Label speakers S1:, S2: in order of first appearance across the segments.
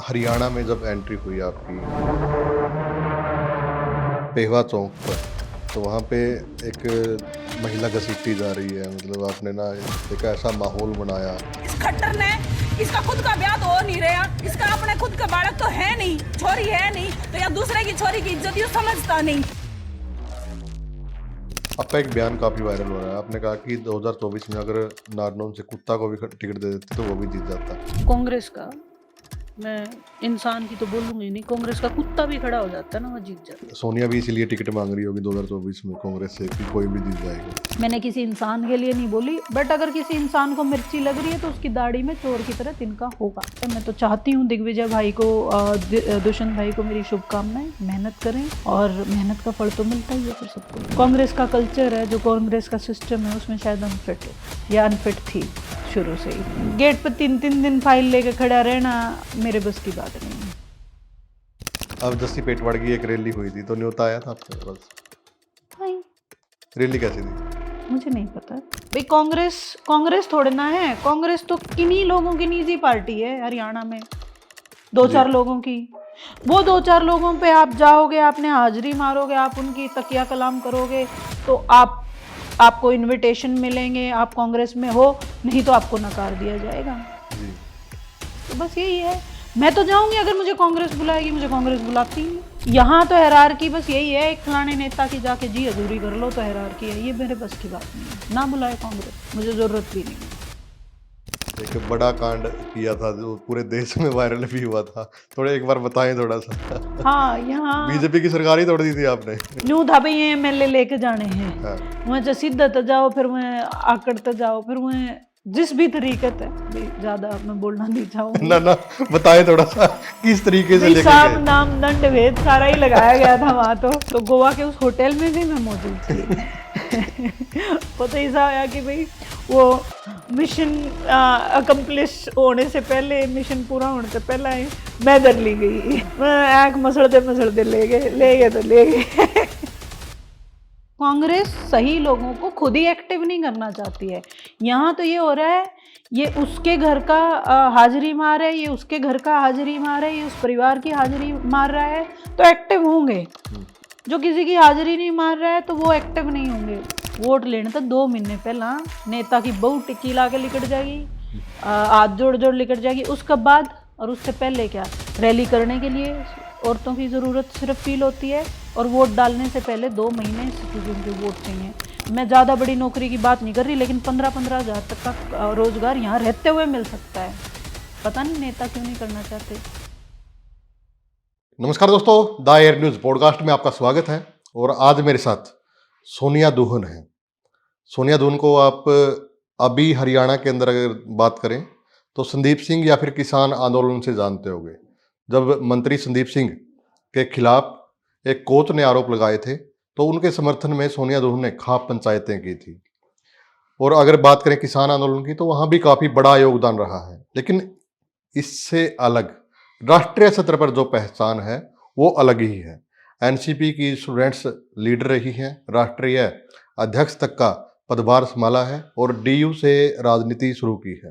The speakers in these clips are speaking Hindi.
S1: हरियाणा में जब एंट्री हुई आपकी पेहवा चौक पर, तो वहाँ पे एक महिला घसीटी जा रही है। मतलब आपने ना एक ऐसा माहौल बनाया।
S2: इस खट्टर ने इसका खुद का ब्याह तो हो नहीं रहा, इसका अपने खुद का बालक तो है नहीं, छोरी है नहीं, तो या दूसरे की छोरी की इज्जत ये समझता नहीं।
S1: आपका एक बयान काफ़ी वायरल हो रहा है। आपने कहा कि 2024 में अगर नारनौल से कुत्ता को भी टिकट दे देते तो वो भी जीत जाता।
S3: कांग्रेस का, मैं इंसान की तो बोलूंगी नहीं, कांग्रेस का कुत्ता भी खड़ा हो जाता है ना, वो जीत जाता।
S1: सोनिया भी इसीलिए टिकट मांग रही होगी 2024 में कांग्रेस से कि कोई भी जीत जाएगा।
S3: मैंने किसी इंसान के लिए नहीं बोली, बट अगर किसी इंसान को मिर्ची लग रही है तो उसकी दाढ़ी में चोर की तरह तिनका होगा। तो मैं तो चाहती हूँ दिग्विजय भाई को, दुष्यंत भाई को मेरी शुभकामनाएं। मेहनत करें और मेहनत का फल तो मिलता ही है फिर सबको। कांग्रेस का कल्चर है, जो कांग्रेस का सिस्टम है, उसमें शायद अनफिट हो या अनफिट थी शुरू से ही। गेट पर 3-3 दिन फाइल लेके खड़ा रहना मेरे बस की बात नहीं है।
S1: अब जस्सी पेटवाड़ की एक रैली हुई थी तो न्योता आया था आपके पास?
S3: भाई
S1: रैली कैसी थी?
S3: मुझे नहीं पता भाई। कांग्रेस थोड़े ना है, कांग्रेस तो किन्हीं लोगों की निजी पार्टी है हरियाणा में, 2-4 लोगों की। वो 2-4 लोगों पे आप जाओगे, आपने हाजिरी मारोगे, आप उनकी तकिया कलाम करोगे तो आपको इनविटेशन मिलेंगे, आप कांग्रेस में हो, नहीं तो आपको नकार दिया जाएगा।
S1: जी।
S3: तो बस यही है। मैं तो जाऊंगी अगर मुझे कांग्रेस बुलाएगी, मुझे कांग्रेस बुलाती है। यहाँ तो हैरारकी बस यही है, एक फलाने नेता की जाके जी हजूरी कर लो तो हैरारकी है। ये मेरे बस की बात नहीं है, ना बुलाए कांग्रेस, मुझे ज़रूरत भी नहीं है।
S1: एक बड़ा कांड किया था जो पूरे देश में वायरल भी हुआ था, थोड़ा एक बार बताएं थोड़ा सा।
S3: हाँ, यहाँ
S1: बीजेपी की सरकार ही तोड़ दी थी आपने।
S3: न्यू था भाई, ये MLA लेके जाने हैं।
S1: हाँ।
S3: वहाँ से सीधा तो जाओ, फिर वहाँ आकड़ते जाओ, फिर वहाँ जिस भी तरीके से भाई, ज़्यादा मैं बोलना नहीं चाहूँगी।
S1: ना बताएं थोड़ा सा किस तरीके से
S3: भाई
S1: लेके
S3: साम
S1: गए।
S3: नाम दंड भेद सारा ही लगाया गया था वहाँ। तो गोवा के उस होटल में भी मैं मौजूद थी। पता ही सा कि भाई वो मिशन अकम्प्लिश होने से पहले, मिशन पूरा होने से पहले मैं डर ली गई। मैं आँख मसड़ते ले गए तो ले गए। कांग्रेस सही लोगों को खुद ही एक्टिव नहीं करना चाहती है। यहाँ तो ये हो रहा है, ये उसके घर का हाजिरी मार है, ये उसके घर का हाजिरी मार है, ये उस परिवार की हाजिरी मार रहा है तो एक्टिव होंगे। जो किसी की हाजिरी नहीं मार रहा है तो वो एक्टिव नहीं होंगे। वोट लेने तक 2 महीने पहला नेता की बहु टिक्की ला के लिकट जाएगी, हाथ जोड़ लिकट जाएगी। उसके बाद और उससे पहले क्या, रैली करने के लिए औरतों की ज़रूरत सिर्फ फील होती है, और वोट डालने से पहले 2 महीने सिटीजन के वोट चाहिए। मैं ज़्यादा बड़ी नौकरी की बात नहीं कर रही, लेकिन 15-15 हज़ार तक का रोज़गार यहाँ रहते हुए मिल सकता है। पता नहीं नेता क्यों नहीं करना चाहते।
S1: नमस्कार दोस्तों, द एयर न्यूज़ पॉडकास्ट में आपका स्वागत है। और आज मेरे साथ सोनिया दुहन है। सोनिया दुहन को आप अभी हरियाणा के अंदर अगर बात करें तो संदीप सिंह या फिर किसान आंदोलन से जानते होंगे। जब मंत्री संदीप सिंह के खिलाफ एक कोच ने आरोप लगाए थे तो उनके समर्थन में सोनिया दुहन ने खाप पंचायतें की थी। और अगर बात करें किसान आंदोलन की तो वहाँ भी काफ़ी बड़ा योगदान रहा है। लेकिन इससे अलग राष्ट्रीय स्तर पर जो पहचान है वो अलग ही है। एनसीपी की स्टूडेंट्स लीडर रही हैं, राष्ट्रीय अध्यक्ष तक का पदभार संभाला है और डीयू से राजनीति शुरू की है।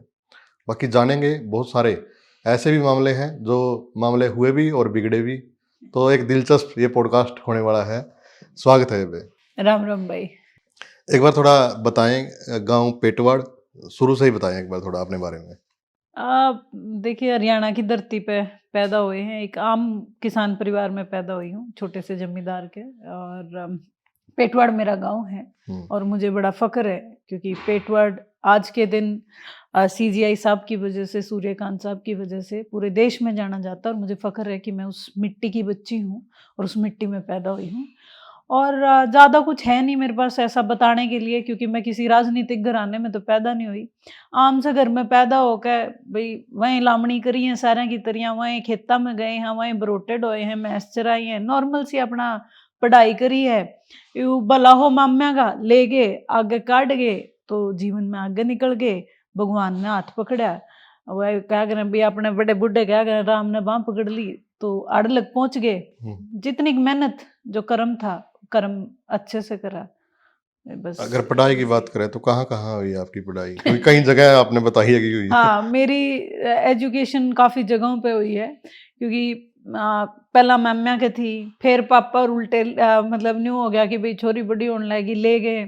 S1: बाकी जानेंगे, बहुत सारे ऐसे भी मामले हैं जो मामले हुए भी और बिगड़े भी। तो एक दिलचस्प ये पॉडकास्ट होने वाला है। स्वागत है बे।
S3: राम राम भाई।
S1: एक बार थोड़ा बताएं, गांव पेटवाड़ शुरू से ही बताएं एक बार थोड़ा अपने बारे में।
S3: देखिए, हरियाणा की धरती पे पैदा हुए हैं, एक आम किसान परिवार में पैदा हुई हूँ, छोटे से जमींदार के। और पेटवाड़ मेरा गांव है और मुझे बड़ा फख्र है, क्योंकि पेटवाड़ आज के दिन CGI साहब की वजह से, सूर्यकांत साहब की वजह से पूरे देश में जाना जाता है। और मुझे फख्र है कि मैं उस मिट्टी की बच्ची हूँ और उस मिट्टी में पैदा हुई हूँ। और ज़्यादा कुछ है नहीं मेरे पास ऐसा बताने के लिए, क्योंकि मैं किसी राजनीतिक घराने में तो पैदा नहीं हुई। आम से घर में पैदा होकर भाई वहीं लामणी करी हैं सारे की तरियाँ, वहीं खेता में गए हैं, वहीं बरोटेड होए हैं, मैस चराई हैं, नॉर्मल सी अपना पढ़ाई करी है। यू भला हो माम्या का ले गए, आगे काट गए तो जीवन में आगे निकल गए। भगवान ने हाथ पकड़ा, वह क्या करें भी, अपने बड़े बुढ़े क्या करें, राम ने बाँह पकड़ ली तो आड़ लग पहुंच गए। जितनी मेहनत जो कर्म था, कर्म अच्छे से करा, बस।
S1: अगर पढ़ाई की बात करें तो कहाँ कहाँ हुई आपकी पढ़ाई? क्योंकि कई जगह आपने बताई है कि हुई है।
S3: हाँ, मेरी एजुकेशन काफ़ी जगहों पे हुई है, क्योंकि पहला माम्या के थी, फिर पापा और उल्टे मतलब न्यू हो गया कि भाई छोरी बड़ी होने लगी, ले गए।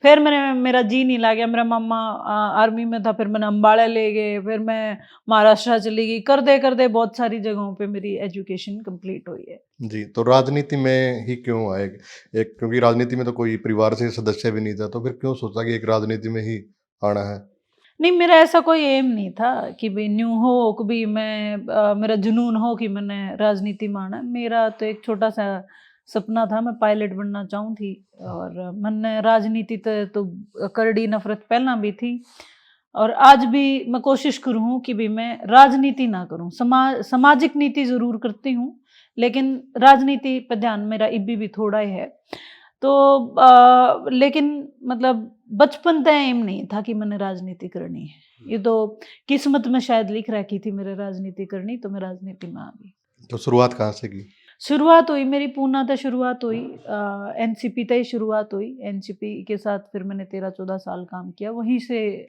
S3: फिर मेरा जी नहीं लग गया, मेरा मामा आर्मी में था, फिर मैंने अम्बाड़े ले गए, फिर मैं महाराष्ट्र चली गई, कर दे बहुत सारी जगहों पे मेरी एजुकेशन कंप्लीट हुई है।
S1: जी, तो राजनीति में ही क्यों आए? एक क्योंकि राजनीति में तो कोई परिवार से सदस्य भी नहीं था, तो फिर क्यों सोचा कि एक राजनीति में ही आना है?
S3: नहीं, मेरा ऐसा कोई एम नहीं था कि भाई न्यू हो, कभी मेरा जुनून हो कि मैंने राजनीति में आना है। मेरा तो एक छोटा सा सपना था, मैं पायलट बनना चाहूँ थी, और मैंने राजनीति तो करड़ी नफरत पहला भी थी, और आज भी मैं कोशिश करूँ कि भी मैं राजनीति ना करूँ, सामाजिक नीति ज़रूर करती हूँ, लेकिन राजनीति पर ध्यान मेरा इब्बी भी थोड़ा ही है। तो लेकिन मतलब बचपन तय एम नहीं था कि मैंने राजनीति करनी है, ये तो किस्मत में शायद लिख रखी थी मेरे राजनीति करनी, तो मैं राजनीति में आ गई।
S1: तो शुरुआत कहाँ से की?
S3: शुरुआत हुई मेरी पूना से, शुरुआत हुई एनसीपी से ही शुरुआत हुई। एनसीपी के साथ फिर मैंने 13-14 साल काम किया, वहीं से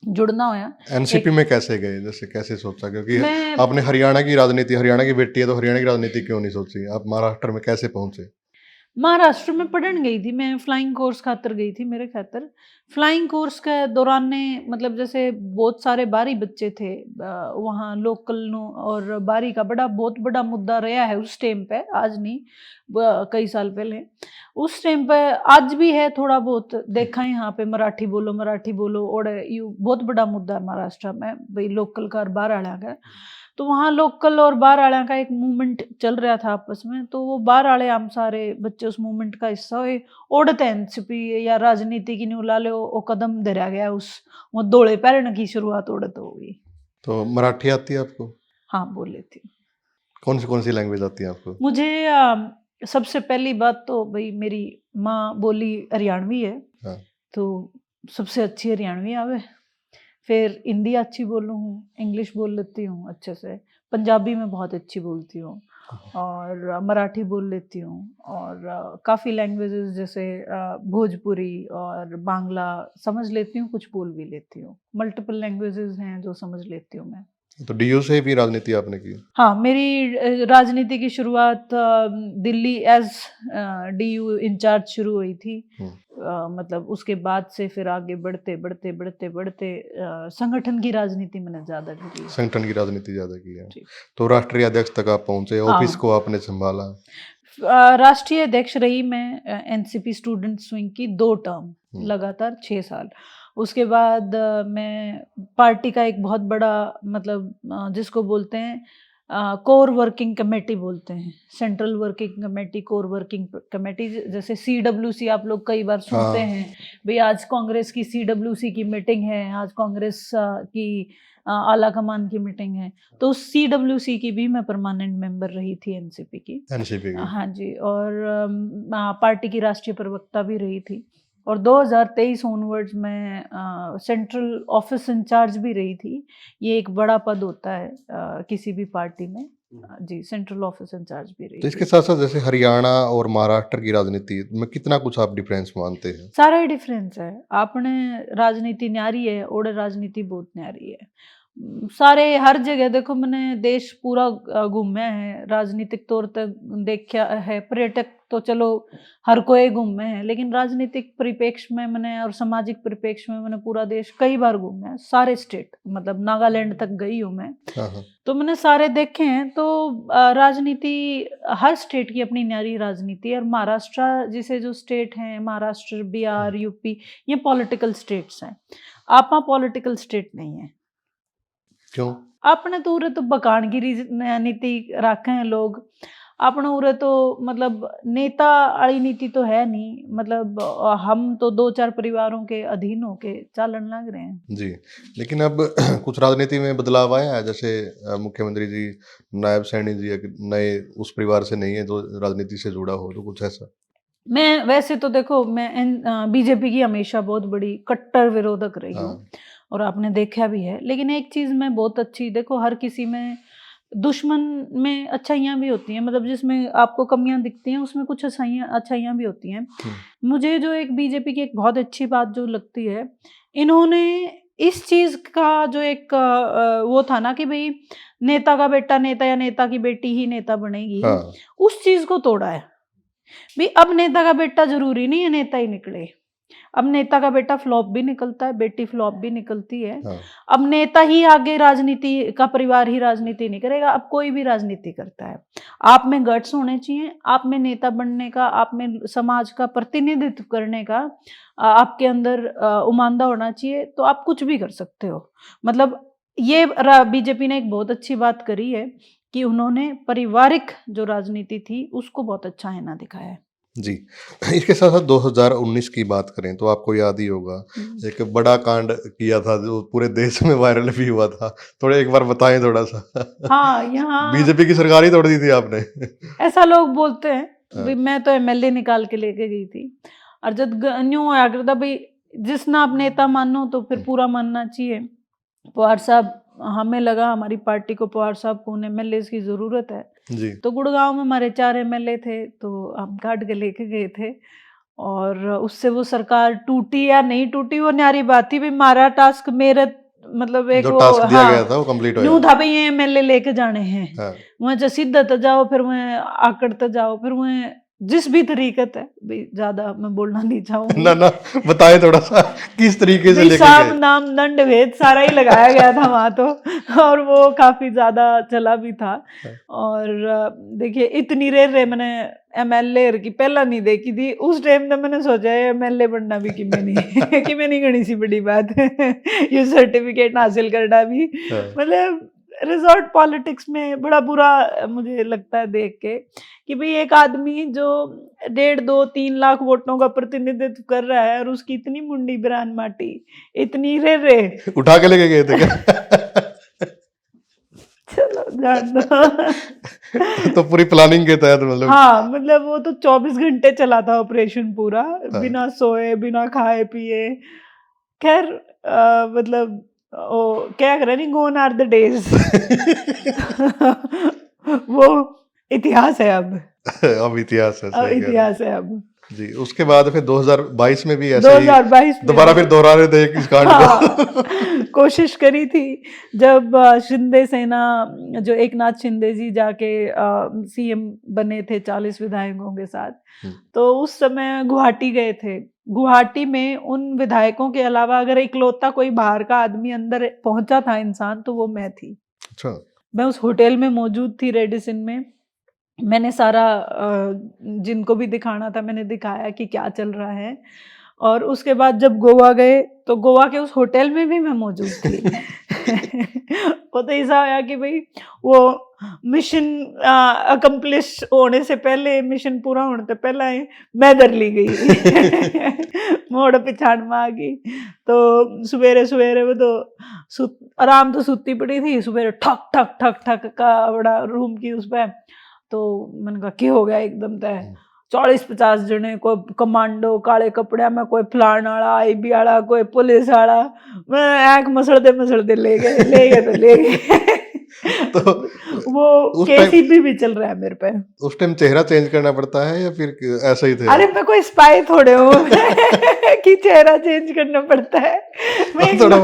S3: जुड़ना होया।
S1: एनसीपी में कैसे गए? जैसे कैसे सोचा? क्योंकि
S3: मैं
S1: आपने हरियाणा की राजनीति, हरियाणा की बेटी है तो हरियाणा की राजनीति क्यों नहीं सोची? आप महाराष्ट्र में कैसे पहुंचे?
S3: महाराष्ट्र में पढ़ने गई थी, मैं फ्लाइंग कोर्स खातर गई थी, मेरे खातर फ्लाइंग कोर्स के दौरान ने मतलब जैसे बहुत सारे बाहरी बच्चे थे वहाँ लोकल नो, और बाहरी का बहुत बड़ा मुद्दा रहा है उस टाइम पे, आज नहीं कई साल पहले, उस टाइम पे आज भी है, थोड़ा बहुत देखा है यहाँ पे, मराठी बोलो, और यू बहुत बड़ा मुद्दा है महाराष्ट्र में भाई, लोकल का और बाहर आया का। तो वहाँ लोकल और बाहर आले का एक मूवमेंट चल रहा था आपस में, तो वो बाहर आले हम सारे बच्चे उस मूवमेंट का हिस्सा हुए, ओढ़ते एनसीपी या राजनीति की न्यू लाले वो कदम धरा गया, उस वो दौड़े पैरण की शुरुआत ओढ़त हो गई।
S1: तो मराठी आती है आपको?
S3: हाँ, बोल लेती हूँ।
S1: कौन सी लैंग्वेज आती है आपको?
S3: मुझे सबसे पहली बात तो भाई मेरी माँ बोली हरियाणवी है,
S1: हाँ।
S3: तो सबसे अच्छी हरियाणवी आवे। फिर हिंदी अच्छी बोलूँ हूँ, इंग्लिश बोल लेती हूँ अच्छे से, पंजाबी में बहुत अच्छी बोलती हूँ, और मराठी बोल लेती हूँ, और काफ़ी लैंग्वेजेस जैसे भोजपुरी और बांग्ला समझ लेती हूँ, कुछ बोल भी लेती हूँ। मल्टीपल लैंग्वेजेस हैं जो समझ लेती हूँ मैं।
S1: तो डीयू से भी राजनीति आपने की?
S3: हाँ, मेरी राजनीति की शुरुआत दिल्ली एज डीयू इंचार्ज शुरू हुई थी। मतलब उसके बाद से फिर आगे बढ़ते संगठन की राजनीति मैंने ज़्यादा की।
S1: संगठन की राजनीति ज़्यादा की है।
S3: जी।
S1: तो राष्ट्रीय अध्यक्ष तक आप पहुंचे, ऑफिस को आपने संभाला।
S3: राष्ट्रीय अध्यक्ष रही मैं एनसीपी स्टूडेंट्स विंग की 2 टर्म, लगातार 6 साल। उसके बाद मैं पार्टी का एक बहुत बड़ा मतलब जिसको बोलते हैं कोर वर्किंग कमेटी बोलते हैं, central working committee, core working committee, जैसे सीडब्ल्यूसी आप लोग कई बार सुनते हैं भाई, आज कांग्रेस की सीडब्ल्यूसी की मीटिंग है, आज कांग्रेस की आला कमान की मीटिंग है, तो उस सीडब्ल्यूसी की भी मैं परमानेंट मेंबर रही थी एनसीपी की। हाँ जी, और पार्टी की राष्ट्रीय प्रवक्ता भी रही थी, और 2023 ऑनवर्ड्स मैं सेंट्रल ऑफिस इंचार्ज भी रही थी। ये एक बड़ा पद होता है किसी भी पार्टी में। जी, सेंट्रल ऑफिस इंचार्ज भी रही।
S1: तो इसके साथ साथ जैसे हरियाणा और महाराष्ट्र की राजनीति में कितना कुछ आप डिफरेंस मानते हैं?
S3: सारा ही डिफरेंस है। आपने राजनीति न्यारी है, ओड़े राजनीति बहुत न्यारी है। सारे हर जगह देखो, मैंने देश पूरा घूमे है, राजनीतिक तौर तक देखा है, पर्यटक तो चलो हर कोई घूमे हैं, लेकिन राजनीतिक परिप्रेक्ष्य में मैंने और सामाजिक परिप्रेक्ष्य में मैंने पूरा देश कई बार घूमे हैं, सारे स्टेट, मतलब नागालैंड तक गई हूँ मैं। तो मैंने सारे देखे हैं। तो राजनीति हर स्टेट की अपनी न्यारी राजनीति है, और महाराष्ट्र जिसे जो स्टेट हैं, महाराष्ट्र, बिहार, यूपी, ये पॉलिटिकल स्टेट्स हैं। आप पॉलिटिकल स्टेट नहीं है।
S1: क्यों?
S3: आपने तो उरे तो बकानगिरी नीति रखे हैं लोग, आपने उरे तो मतलब नेता वाली नीति तो है नहीं, मतलब हम तो 2-4 परिवारों के अधीन होके चालन लग रहे हैं।
S1: जी, लेकिन अब कुछ राजनीति में बदलाव आया है, जैसे मुख्यमंत्री जी नायब सैनी जी नए उस परिवार से नहीं है जो राजनीति से जुड़ा हो, तो कुछ ऐसा?
S3: मैं वैसे तो देखो, मैं बीजेपी की हमेशा बहुत बड़ी कट्टर विरोधक रही हूँ, और आपने देखा भी है, लेकिन एक चीज़ मैं बहुत अच्छी, देखो हर किसी में दुश्मन में अच्छाइयाँ भी होती हैं, मतलब जिसमें आपको कमियां दिखती हैं उसमें कुछ अच्छाइयाँ भी होती हैं। मुझे जो एक बीजेपी की एक बहुत अच्छी बात जो लगती है, इन्होंने इस चीज का जो एक वो था ना कि भाई नेता का बेटा नेता या नेता की बेटी ही नेता बनेगी,
S1: हाँ
S3: उस चीज को तोड़ा है। भी अब नेता का बेटा जरूरी नहीं है नेता ही निकले, अब नेता का बेटा फ्लॉप भी निकलता है, बेटी फ्लॉप भी निकलती है।
S1: हाँ
S3: अब नेता ही आगे राजनीति का, परिवार ही राजनीति नहीं करेगा, अब कोई भी राजनीति करता है। आप में गट्स होने चाहिए, आप में नेता बनने का, आप में समाज का प्रतिनिधित्व करने का आपके अंदर उमानदा होना चाहिए, तो आप कुछ भी कर सकते हो। मतलब ये बीजेपी ने एक बहुत अच्छी बात करी है कि उन्होंने पारिवारिक जो राजनीति थी उसको बहुत अच्छा है ना दिखाया है।
S1: जी। इसके साथ साथ 2019 की बात करें तो आपको याद ही होगा एक बड़ा कांड किया था जो पूरे देश में वायरल भी हुआ था, थोड़ा एक बार बताएं थोड़ा सा।
S3: हाँ, यहाँ
S1: बीजेपी की सरकार ही तोड़ दी थी आपने।
S3: ऐसा लोग बोलते हैं।
S1: हाँ।
S3: भाई मैं तो एमएलए निकाल के लेके गई थी, और जब न्यू आया करता भाई जिसना आप नेता मानो तो फिर पूरा मानना चाहिए। पवार साहब, हमें लगा हमारी पार्टी को पवार साहब को एमएलए की जरूरत है,
S1: जी
S3: तो गुड़गांव में हमारे 4 एमएलए थे, तो हम काट के लेके गए थे। और उससे वो सरकार टूटी या नहीं टूटी वो न्यारी बात थी। भाई हमारा टास्क, मेरे मतलब एक
S1: जो
S3: वो,
S1: टास्क दिया गया
S3: हाँ,
S1: था वो कंप्लीट हो
S3: न्यू
S1: गया।
S3: था भाई ये एमएलए लेके जाने हैं।
S1: हाँ।
S3: वहाँ जो सीधत जाओ, फिर वहाँ आकड़ते जाओ, फिर वहाँ जिस भी तरीकत है, भाई ज्यादा मैं बोलना नहीं चाहूंगी।
S1: ना बताएं थोड़ा सा किस तरीके से
S3: भाई
S1: लेके
S3: साम
S1: गए।
S3: नाम दंड भेद सारा ही लगाया गया था वहां तो, और वो काफी ज्यादा चला भी था। और देखिए इतनी रेर मैंने एमएलए की पहला नहीं देखी थी उस टाइम में। मैंने सोचा एमएलए बनना भी कि मैं नहीं गणी सी बड़ी बात ये सर्टिफिकेट हासिल करना भी। मतलब रिजॉर्ट पॉलिटिक्स में बड़ा बुरा मुझे लगता है देख के कि भाई एक आदमी जो 1.5-2-3 लाख वोटों का प्रतिनिधित्व कर रहा है और उसकी इतनी मुंडी बिरान माटी, इतनी रे
S1: उठा के लेके गए थे क्या?
S3: चलो जान दो।
S1: तो पूरी प्लानिंग के तहत मतलब।
S3: हाँ, मतलब वो तो 24 घंटे चला था ऑपरेशन पूरा,
S1: हाँ। बिना
S3: बिना सोए बिना खाए पिए। खैर मतलब ओ क्या कर रहे, गोन आर द डेज। वो इतिहास है अब
S1: इतिहास है, सही कह रहे हैं।
S3: इतिहास है अब।
S1: जी। उसके बाद फिर 2022 में भी ऐसा ही
S3: 2022 में
S1: दोबारा फिर दोहरा रहे थे इस कांड को।
S3: कोशिश करी थी जब शिंदे सेना, जो एकनाथ शिंदे जी जाके सीएम बने थे 40 विधायकों के साथ, तो उस समय गुवाहाटी गए थे। गुवाहाटी में उन विधायकों के अलावा अगर इकलौता कोई बाहर का आदमी अंदर पहुंचा था इंसान, तो वो मैं थी।
S1: अच्छा।
S3: मैं उस होटल में मौजूद थी रेडिसन में। मैंने सारा जिनको भी दिखाना था मैंने दिखाया कि क्या चल रहा है। और उसके बाद जब गोवा गए तो गोवा के उस होटल में भी मैं मौजूद थी। वो तो ऐसा आया कि भाई वो मिशन अकम्प्लिश होने से पहले, मिशन पूरा होने से पहले मैं डर ली गई। मोड़ पिछाड़ में आ गई। तो सवेरे सवेरे वो तो आराम तो सुती पड़ी थी, सवेरे ठक ठक ठक ठक का बड़ा रूम की उस पर। तो मैंने कहा क्या हो गया एकदम तय 40-50 जने, कोई कमांडो काले कपड़े में, कोई फलान वाला आईबी वाला, कोई पुलिस वाला। मैं आँख मसड़ते ले गए तो ले गए।
S1: तो
S3: वो केसीबी भी चल रहा है मेरे पे।
S1: उस टाइम चेहरा चेंज करना पड़ता है या फिर ऐसा ही थे?
S3: अरे मैं कोई स्पाई थोड़े हूँ कि चेहरा चेंज करना पड़ता है। मैं
S1: थोड़ा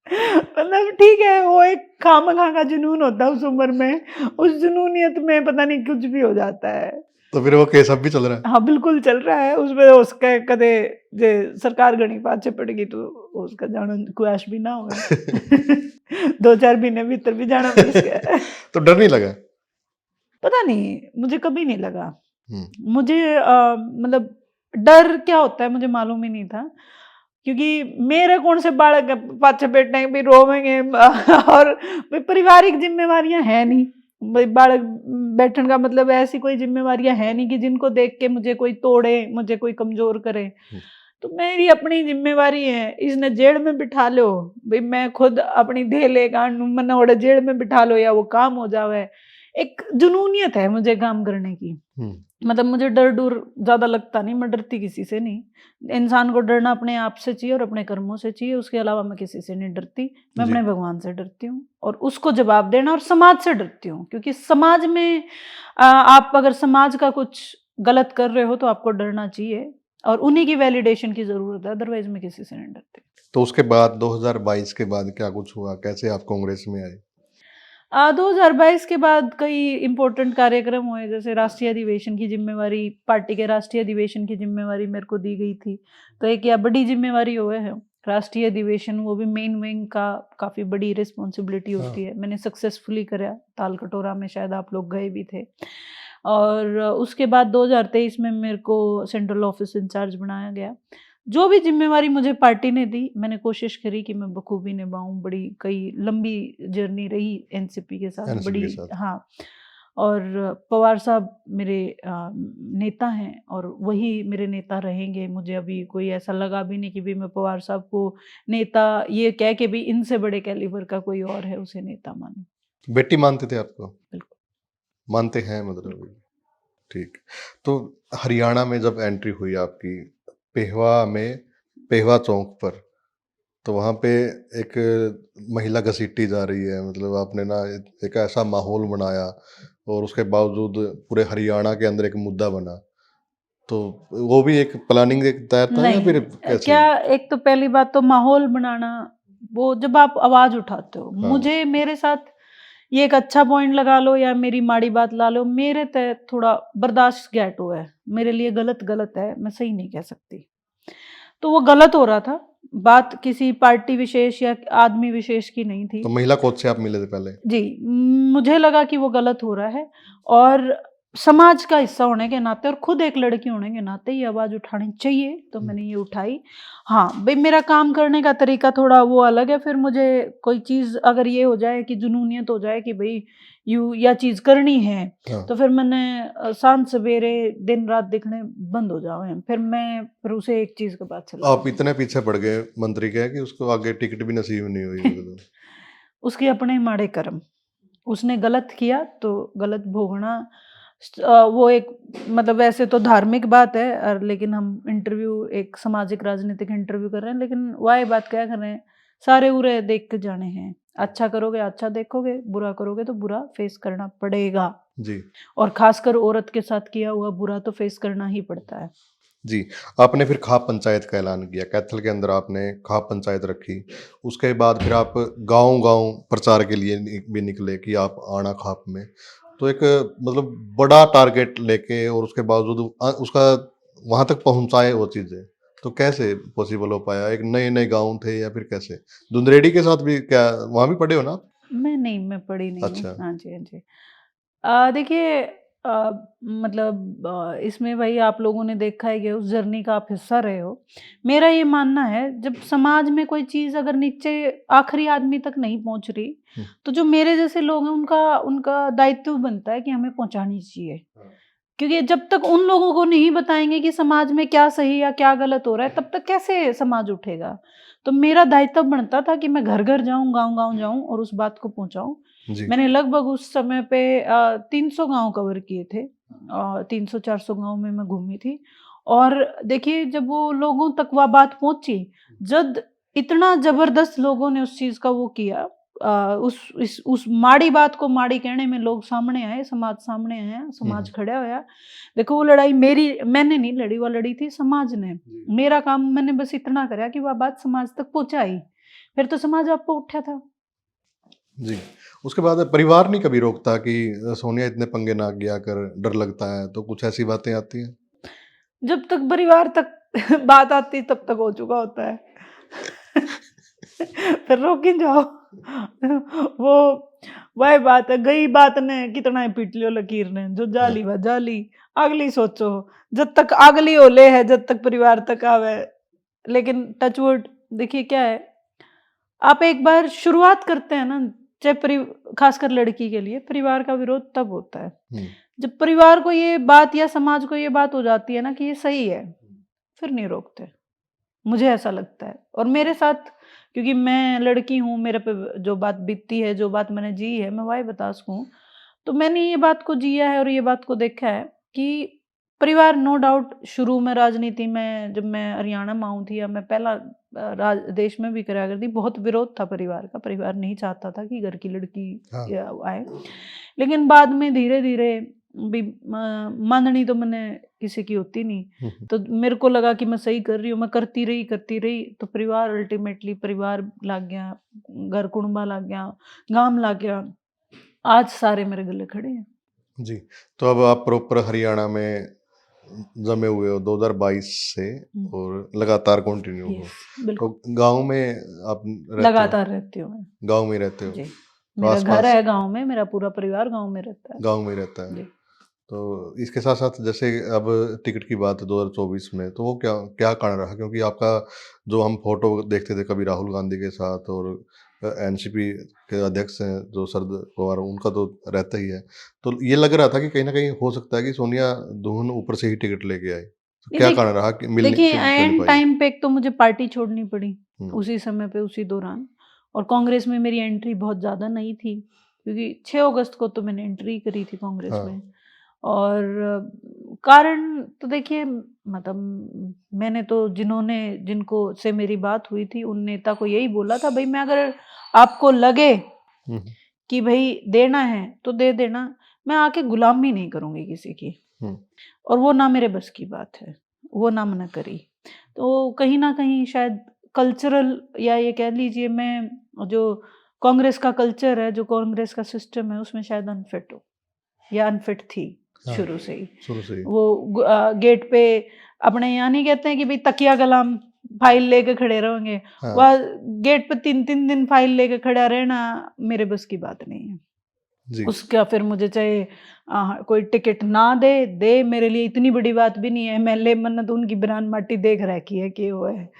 S3: मतलब ठीक है, वो एक खामखा का जुनून होता है उस उम्र में, उस जुनूनियत में पता नहीं कुछ भी हो जाता है।
S1: तो फिर वो केस अब भी चल रहा है?
S3: हाँ बिल्कुल चल रहा है। उसमें उसका कदे जे सरकार गणी पाछे पड़ेगी तो उसका जाना क्वैश भी ना होगा। 2-4 महीने भीतर भी जाना पड़ गया।
S1: तो डर नहीं लगा?
S3: पता नहीं, मुझे कभी नहीं लगा। मुझे मतलब डर क्या होता है मुझे मालूम ही नहीं था, क्योंकि मेरे कौन से बालक पाछे बैठने भी रोवेंगे। और पारिवारिक जिम्मेवारियां है नहीं, बालक बैठने का मतलब ऐसी कोई जिम्मेवारियां है नहीं कि जिनको देख के मुझे कोई तोड़े, मुझे कोई कमजोर करे। तो मेरी अपनी जिम्मेवारी है। इसने जेल में बिठा लो भाई, मैं खुद अपनी देह लेगा मन जेल में बिठा लो या वो काम हो जावे, एक जुनूनियत है मुझे काम करने की। मतलब मुझे डर डूर ज्यादा लगता नहीं, मैं डरती किसी से नहीं। इंसान को डरना अपने आप से चाहिए और अपने कर्मों से चाहिए, उसके अलावा मैं किसी से नहीं डरती। मैं
S1: जी।
S3: अपने भगवान से डरती हूँ और उसको जवाब देना, और समाज से डरती हूँ क्योंकि समाज में आप अगर समाज का कुछ गलत कर रहे हो तो आपको डरना चाहिए और उन्हीं की वैलिडेशन की जरूरत है, अदरवाइज मैं किसी से नहीं डरती।
S1: तो उसके बाद 2022 के बाद क्या कुछ हुआ, कैसे आप कांग्रेस में आए?
S3: 2022 के बाद कई इम्पोर्टेंट कार्यक्रम हुए, जैसे राष्ट्रीय अधिवेशन की जिम्मेवारी, पार्टी के राष्ट्रीय अधिवेशन की जिम्मेवारी मेरे को दी गई थी। तो एक यह बड़ी जिम्मेवारी हुए है राष्ट्रीय अधिवेशन, वो भी मेन विंग का काफ़ी बड़ी रिस्पॉन्सिबिलिटी होती है। मैंने सक्सेसफुली करा, ताल कटोरा में शायद आप लोग गए भी थे। और उसके बाद 2023 में मेरे को सेंट्रल ऑफिस इंचार्ज बनाया गया। जो भी जिम्मेवारी मुझे पार्टी ने दी, मैंने कोशिश करी कि मैं बखूबी निभाऊं। बड़ी कई लंबी जर्नी रही एनसीपी के साथ,
S1: एनसीपी
S3: बड़ी
S1: के साथ।
S3: हाँ। और पवार साहब मेरे नेता हैं और वही मेरे नेता रहेंगे। मुझे अभी कोई ऐसा लगा भी नहीं कि भी मैं पवार साहब को नेता ये कह के भी इनसे बड़े कैलिबर का कोई और है उसे नेता मानूं।
S1: बेटी मानते थे आपको?
S3: बिल्कुल।
S1: मानते हैं मतलब? ठीक। तो हरियाणा में जब एंट्री हुई आपकी, पेहवा में, पेहवा चौक पर, तो वहाँ पे एक महिला घसीटी जा रही है, मतलब आपने ना एक ऐसा माहौल बनाया और उसके बावजूद पूरे हरियाणा के अंदर एक मुद्दा बना। तो वो भी एक प्लानिंग एक तहत था या
S3: नहीं,
S1: फिर कैसे?
S3: क्या, एक तो पहली बात तो माहौल बनाना, वो जब आप आवाज उठाते हो,
S1: हाँ।
S3: मुझे मेरे साथ ये एक अच्छा पॉइंट लगा लो या मेरी माड़ी बात ला लो, मेरे तहत थोड़ा बर्दाश्त गैट हुआ है। मेरे लिए गलत गलत है, मैं सही नहीं कह सकती। तो वो गलत हो रहा था, बात किसी पार्टी विशेष या आदमी विशेष की नहीं थी।
S1: तो महिला कोच से आप मिले थे पहले?
S3: जी, मुझे लगा कि वो गलत हो रहा है और समाज का हिस्सा होने के नाते और खुद एक लड़की होने के नाते ये आवाज़ उठानी चाहिए, तो मैंने ये उठाई। हाँ, भई मेरा काम करने का तरीका थोड़ा वो अलग है, फिर मुझे कोई चीज़ अगर ये हो जाए कि जुनूनियत हो जाए कि भई यूँ या चीज़ करनी है,
S1: हाँ।
S3: तो फिर मैंने शाम सवेरे दिन-रात दिखने बंद हो जाओ हैं। फिर उसे एक चीज़ के बाद चला
S1: आप इतने पीछे पड़ गए मंत्री के कि उसको आगे टिकट भी नसीब नहीं हुई मतलब।
S3: उसके अपने माड़े कर्म। उसने गलत किया तो गलत भोगना। वो एक मतलब वैसे तो धार्मिक बात है और लेकिन हम इंटरव्यू एक सामाजिक राजनीतिक इंटरव्यू कर रहे हैं, लेकिन वाह बात क्या कर रहे हैं, सारे उरे देख के जाने हैं। अच्छा करोगे अच्छा देखोगे, बुरा करोगे तो बुरा फेस करना पड़ेगा।
S1: जी।
S3: और खासकर औरत के साथ किया हुआ बुरा तो फेस करना ही पड़ता है।
S1: जी, आपने फिर खाप पंचायत का ऐलान किया, कैथल के अंदर आपने खाप पंचायत रखी। उसके बाद फिर आप गाँव-गाँव प्रचार के लिए भी निकले कि आप आना खाप में। तो एक मतलब बड़ा टारगेट लेके और उसके बावजूद उसका वहाँ तक पहुँचाए वो चीज़ें, तो कैसे पॉसिबल हो पाया? एक नए-नए गाँव थे या फिर कैसे? दुंदरेड़ी के साथ भी क्या वहाँ भी पढ़े हो ना आप?
S3: मैं पढ़ी नहीं हूँ।
S1: अच्छा।
S3: हाँ जी, हाँ जी। देखिए, मतलब इसमें भाई आप लोगों ने देखा है कि उस जर्नी का आप हिस्सा रहे हो। मेरा ये मानना है जब समाज में कोई चीज़ अगर नीचे आखिरी आदमी तक नहीं पहुँच रही,
S1: हुँ।
S3: तो जो मेरे जैसे लोग हैं उनका उनका दायित्व बनता है कि हमें पहुँचानी चाहिए। क्योंकि जब तक उन लोगों को नहीं बताएँगे कि समाज में क्या सही या क्या गलत हो रहा है, तब तक कैसे समाज उठेगा? तो मेरा दायित्व बनता था कि मैं घर-घर जाऊँ, गाँव-गाँव जाऊँ और उस बात को पहुँचाऊँ।
S1: जी।
S3: मैंने लगभग उस समय पे 300 गाँव कवर किए थे। 300-400 गाँव में मैं घूमी थी। और देखिए जब वो लोगों तक वह बात पहुँची, जब इतना ज़बरदस्त लोगों ने उस चीज़ का वो किया, उस माड़ी बात को माड़ी कहने में लोग सामने आए, समाज सामने आया, समाज खड़ा होया। देखो वो लड़ाई मैंने नहीं लड़ी, वो लड़ी थी समाज ने। मेरा काम मैंने बस इतना करा कि वह बात समाज तक पहुँचाई, फिर तो समाज आप पे उठा था।
S1: जी। उसके बाद परिवार नहीं कभी रोकता कि सोनिया इतने पंगे ना किया कर, डर लगता है, तो कुछ ऐसी बातें आती हैं?
S3: जब तक परिवार तक बात आती तब तक हो चुका होता है। फिर रोक ही जाओ। वो वही बात है, गई बात ने कितना ही पीट लियो लकीर ने, जो
S1: हाँ।
S3: जाली वह जाली। अगली सोचो, जब तक अगली ओले है, जब तक परिवार तक आवे। लेकिन टचवुड देखिए क्या है, आप एक बार शुरुआत करते हैं ना, चाहे खासकर लड़की के लिए परिवार का विरोध तब होता है
S1: हुँ।
S3: जब परिवार को ये बात या समाज को ये बात हो जाती है ना कि ये सही है, फिर नहीं रोकते। मुझे ऐसा लगता है। और मेरे साथ, क्योंकि मैं लड़की हूँ, मेरे पे जो बात बीतती है, जो बात मैंने जी है, मैं वही बता सकूँ। तो मैंने ये बात को जिया है और ये बात को देखा है कि परिवार नो डाउट शुरू में राजनीति में जब मैं हरियाणा में आऊँ थी या मैं पहला देश में भी करा करती, बहुत विरोध था परिवार का। परिवार नहीं चाहता था कि घर की लड़की
S1: हाँ।
S3: आए, लेकिन बाद में धीरे धीरे भी माननी तो मैंने किसी की होती नहीं, तो मेरे को लगा कि मैं सही कर रही हूँ, मैं करती रही तो परिवार अल्टीमेटली परिवार लाग गया, घर कुणबा लाग गया, गांव लाग गया, आज सारे मेरे गले खड़े हैं।
S1: जी, तो अब आप प्रॉपर हरियाणा में जमे हुए हो 2022 से और लगातार कंटिन्यू हो। तो
S3: बिल्कुल
S1: गांव में आप रहते हो?
S3: लगातार रहती हूँ मैं
S1: गांव में रहते हो?
S3: जी।
S1: तो
S3: मेरा
S1: आसपास
S3: घर है गांव में, मेरा पूरा परिवार गांव में रहता है
S1: गांव में रहता है।
S3: जी।
S1: तो इसके साथ साथ जैसे अब टिकट की बात है 2024 में, तो वो क्या क्या कारण रहा? क्योंकि आपका जो हम फोटो देखते थे कभी राहुल गांधी के साथ और एनसीपी के अध्यक्ष हैं जो शरद पवार, उनका तो रहता ही है। तो ये लग रहा था कि कहीं ना कहीं हो सकता है कि सोनिया दुहन ऊपर से ही टिकट लेके आए। तो क्या कारण रहा कि
S3: देखिए
S1: क्यों नहीं
S3: एंड
S1: पाई?
S3: टाइम पे एक तो मुझे पार्टी छोड़नी पड़ी
S1: हम्म,
S3: उसी समय पे, उसी दौरान, और कांग्रेस में मेरी एंट्री बहुत ज़्यादा नहीं थी क्योंकि 6 अगस्त को तो मैंने एंट्री करी थी कांग्रेस
S1: हाँ।
S3: में। और कारण तो देखिए, मतलब मैंने तो जिनको से मेरी बात हुई थी उन नेता को यही बोला था, भाई मैं अगर आपको लगे
S1: हम्म,
S3: कि भाई देना है तो दे देना, मैं आके गुलामी नहीं करूंगी किसी की।
S1: हम्म,
S3: और वो ना मेरे बस की बात है, वो ना मैंने करी। तो कहीं ना कहीं शायद कल्चरल, या ये कह लीजिए मैं जो कांग्रेस का कल्चर है, जो कांग्रेस का सिस्टम है, उसमें शायद अनफिट हो या अनफिट थी
S1: हाँ,
S3: शुरू से ही।
S1: शुरू से ही।
S3: वो गेट पे अपने यहाँ नहीं कहते हैं कि भाई तकिया कलाम फाइल लेके खड़े रहोगे,
S1: हाँ,
S3: वह गेट पे 3-3 दिन फाइल लेके खड़ा रहना मेरे बस की बात नहीं है।
S1: जी,
S3: उसका फिर मुझे चाहे कोई टिकट ना दे मेरे लिए इतनी बड़ी बात भी नहीं है। मैं ले मन्नत उनकी बिरान माटी देख रखी है कि वो है,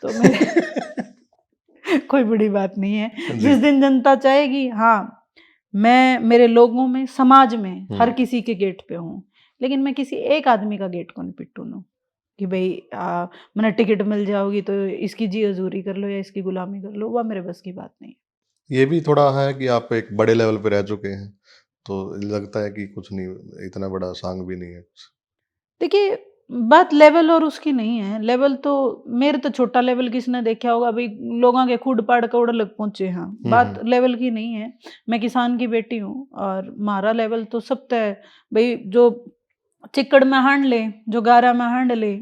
S3: तो मेरे कोई बड़ी बात नहीं है।
S1: जी,
S3: जिस दिन जनता चाहेगी, हाँ, मैं मेरे लोगों में, समाज में हर किसी के गेट पे हूँ, लेकिन मैं किसी एक आदमी का गेट को नहीं पिटूँ कि भाई मैंने टिकट मिल जाओगी तो इसकी जी हजूरी कर लो या इसकी गुलामी कर लो, वह मेरे बस की बात नहीं है।
S1: ये भी थोड़ा है कि आप एक बड़े लेवल पे रह चुके हैं, तो लगता है कि कुछ नहीं, इतना बड़ा सांग भी नहीं है कुछ।
S3: देखिए, बात लेवल और उसकी नहीं है। लेवल तो मेरे तो छोटा लेवल किसने देखा होगा भाई, लोगों के खुड पाड़ कौड़ लग पहुंचे। हाँ, बात लेवल की नहीं है। मैं किसान की बेटी हूँ और हमारा लेवल तो सब तय भाई, जो चिक्कड़ में हांड ले, जो गारा में हांड ले,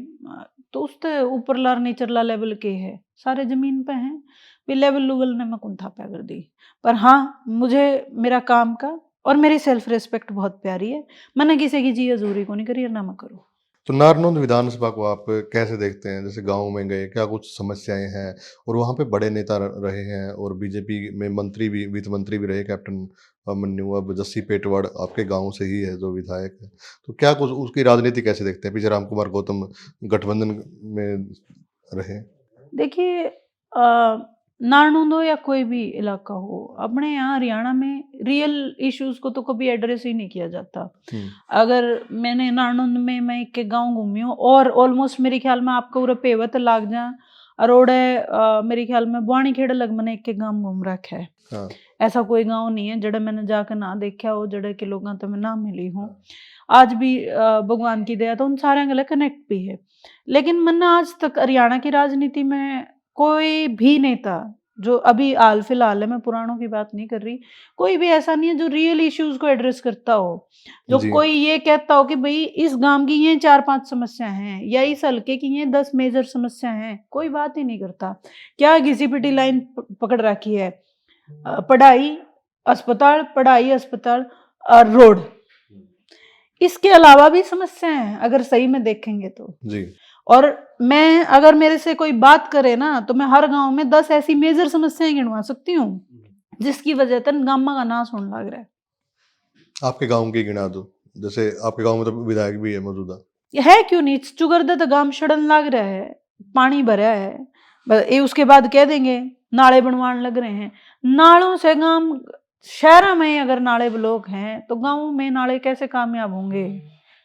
S3: तो उससे ऊपर लार नीचरला लेवल के है, सारे जमीन पे हैं। भी लेवल लुवल ने मैं कुन थापा कर दी, पर हाँ, मुझे मेरा काम का और मेरी सेल्फ रिस्पेक्ट बहुत प्यारी है। मैंने किसी की जी हजूरी को नहीं करी और ना मैं करूँ।
S1: तो नारनौंद विधानसभा को आप कैसे देखते हैं? जैसे गांव में गए, क्या कुछ समस्याएं हैं? और वहां पे बड़े नेता रहे हैं और बीजेपी में मंत्री भी, वित्त मंत्री भी रहे कैप्टन अभिमन्यु। अब जस्सी पेटवाड़ आपके गांव से ही है जो विधायक है, तो क्या कुछ उसकी राजनीति कैसे देखते हैं? पीछे राम कुमार गौतम गठबंधन में रहे।
S3: देखिए, नारनौंद हो या कोई भी इलाका हो, अपने यहाँ हरियाणा में रियल इश्यूज को तो कभी एड्रेस ही नहीं किया जाता। अगर मैंने नारनौंद में मैं एक के गांव घूमी हूँ और ऑलमोस्ट मेरे ख्याल में आपको उरे पेवत लाग जा अरोड़े, मेरे ख्याल में बुआनी खेड़ लग मैंने एक के गांव घूम रखा है।
S1: हाँ,
S3: ऐसा कोई गांव नहीं है जड़े मैंने जाकर ना देखा हो, जड़े के लोगों तो मैं ना मिली हूँ। आज भी भगवान की दया तो उन सारे गले कनेक्ट भी है। लेकिन मैंने आज तक हरियाणा की राजनीति में कोई भी नेता, जो अभी हाल फिलहाल है, मैं पुराणों की बात नहीं कर रही, कोई भी ऐसा नहीं है जो रियल इश्यूज को एड्रेस करता हो, जो
S1: जी,
S3: कोई ये कहता हो कि भाई इस गांव की ये 4-5 समस्या हैं या इस हल्के की ये 10 मेजर समस्या हैं। कोई बात ही नहीं करता। क्या घिसी पिटी लाइन पकड़ रखी है, पढ़ाई अस्पताल, पढ़ाई अस्पताल और रोड, इसके अलावा भी समस्या है अगर सही में देखेंगे तो।
S1: जी,
S3: और मैं अगर मेरे से कोई बात करे ना तो मैं हर गांव में 10 ऐसी मेजर समस्याएं गिनवा सकती हूँ जिसकी वजह से गामा का नाश होने लग रहा है।
S1: आपके गांव की गिना दो। जैसे आपके गांव में तो विधायक भी है मौजूदा।
S3: है क्यों नहीं, चुगरदा तो गांव सड़न लग रहा है, पानी भरा है, ये उसके बाद कह देंगे नाले बनवाने लग रहे हैं। नालों से गांव, शहरों में अगर नाले ब्लॉक हैं तो गांव में नाले कैसे कामयाब होंगे?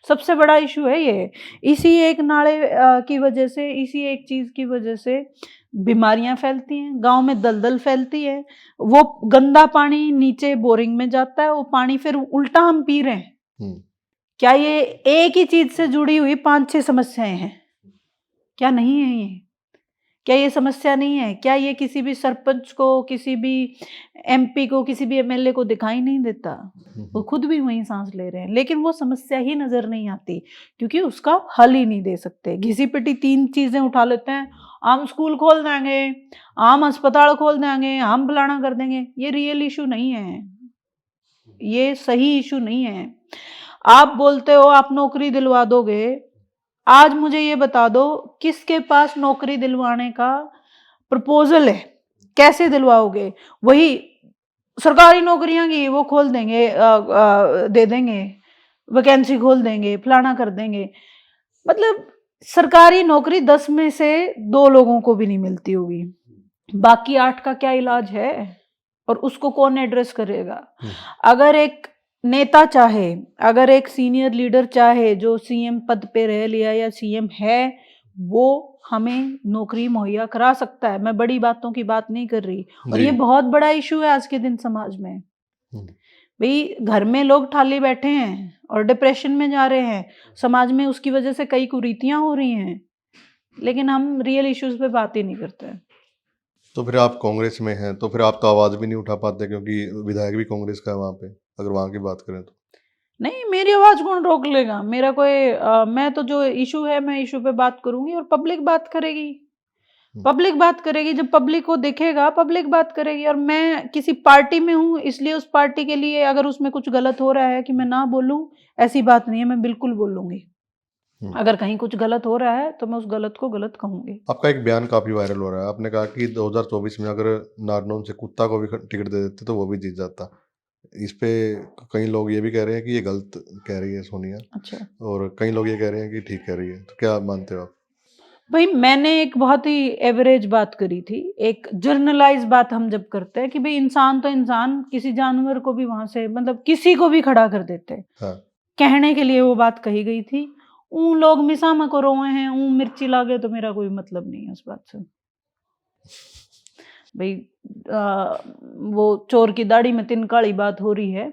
S3: सबसे बड़ा इशू है ये। इसी एक नाले की वजह से, इसी एक चीज की वजह से बीमारियां फैलती हैं, गांव में दलदल फैलती है, वो गंदा पानी नीचे बोरिंग में जाता है, वो पानी फिर उल्टा हम पी रहे हैं। क्या ये एक ही चीज से जुड़ी हुई 5-6 समस्याएं हैं? क्या नहीं है ये? क्या ये समस्या नहीं है? क्या ये किसी भी सरपंच को, किसी भी एमपी को, किसी भी एमएलए को दिखाई नहीं देता? वो खुद भी वहीं सांस ले रहे हैं, लेकिन वो समस्या ही नजर नहीं आती क्योंकि उसका हल ही नहीं दे सकते। घिसी पिटी 3 चीजें उठा लेते हैं, हम स्कूल खोल देंगे, हम अस्पताल खोल देंगे, हम फलाना कर देंगे। ये रियल इशू नहीं है, ये सही इशू नहीं है। आप बोलते हो आप नौकरी दिलवा दोगे, आज मुझे ये बता दो किसके पास नौकरी दिलवाने का प्रपोजल है, कैसे दिलवाओगे? वही सरकारी नौकरियां की वो खोल देंगे, दे देंगे, वैकेंसी खोल देंगे, फलाना कर देंगे। मतलब सरकारी नौकरी 10 में से 2 लोगों को भी नहीं मिलती होगी, बाकी 8 का क्या इलाज है? और उसको कौन एड्रेस करेगा? अगर एक नेता चाहे, अगर एक सीनियर लीडर चाहे जो सीएम पद पे रह लिया या सीएम है, वो हमें नौकरी मुहैया करा सकता है। मैं बड़ी बातों की बात नहीं कर रही, और ये बहुत बड़ा इशू है आज के दिन समाज में। भाई घर में लोग ठाली बैठे हैं और डिप्रेशन में जा रहे हैं, समाज में उसकी वजह से कई कुरीतियां हो रही हैं, लेकिन हम रियल इश्यूज पे बात ही नहीं करते।
S1: तो फिर आप कांग्रेस में हैं, तो फिर आप तो आवाज़ भी नहीं उठा पाते क्योंकि विधायक भी कांग्रेस का है वहाँ पे, अगर वहाँ की बात करें तो।
S3: नहीं, मेरी आवाज कौन रोक लेगा? मेरा कोई मैं तो जो इशू है मैं इशू पे बात करूंगी और पब्लिक बात करेगी। पब्लिक बात करेगी, जब पब्लिक को दिखेगा पब्लिक बात करेगी। और मैं किसी पार्टी में हूँ इसलिए उस पार्टी के लिए अगर उसमें कुछ गलत हो रहा है कि मैं ना बोलूं, ऐसी बात नहीं है, मैं बिल्कुल बोलूंगी। अगर कहीं कुछ गलत हो रहा है तो मैं उस गलत को गलत कहूंगी।
S1: आपका एक बयान काफी वायरल हो रहा है, आपने कहा कि 2024 में अगर नारनौल से कुत्ता को भी टिकट दे देते तो वो भी जीत जाता। इस पे कई लोग ये भी कह रहे हैं कि ये गलत कह रही है सोनिया,
S3: अच्छा,
S1: और कई लोग ये कह रहे हैं कि ठीक कह रही है, तो क्या मानते हो आप?
S3: भाई मैंने एक बहुत ही एवरेज बात करी थी, एक जर्नलाइज बात हम जब करते हैं कि भाई इंसान तो इंसान, किसी जानवर को भी वहां से मतलब किसी को भी खड़ा कर देते हैं।
S1: हाँ।
S3: कहने के लिए वो बात कही गई थी। लोग मिसा मको रोए हैं, मिर्ची लागे, तो मेरा कोई मतलब नहीं है उस बात से। भाई वो चोर की दाढ़ी में 3 काली बात हो रही है,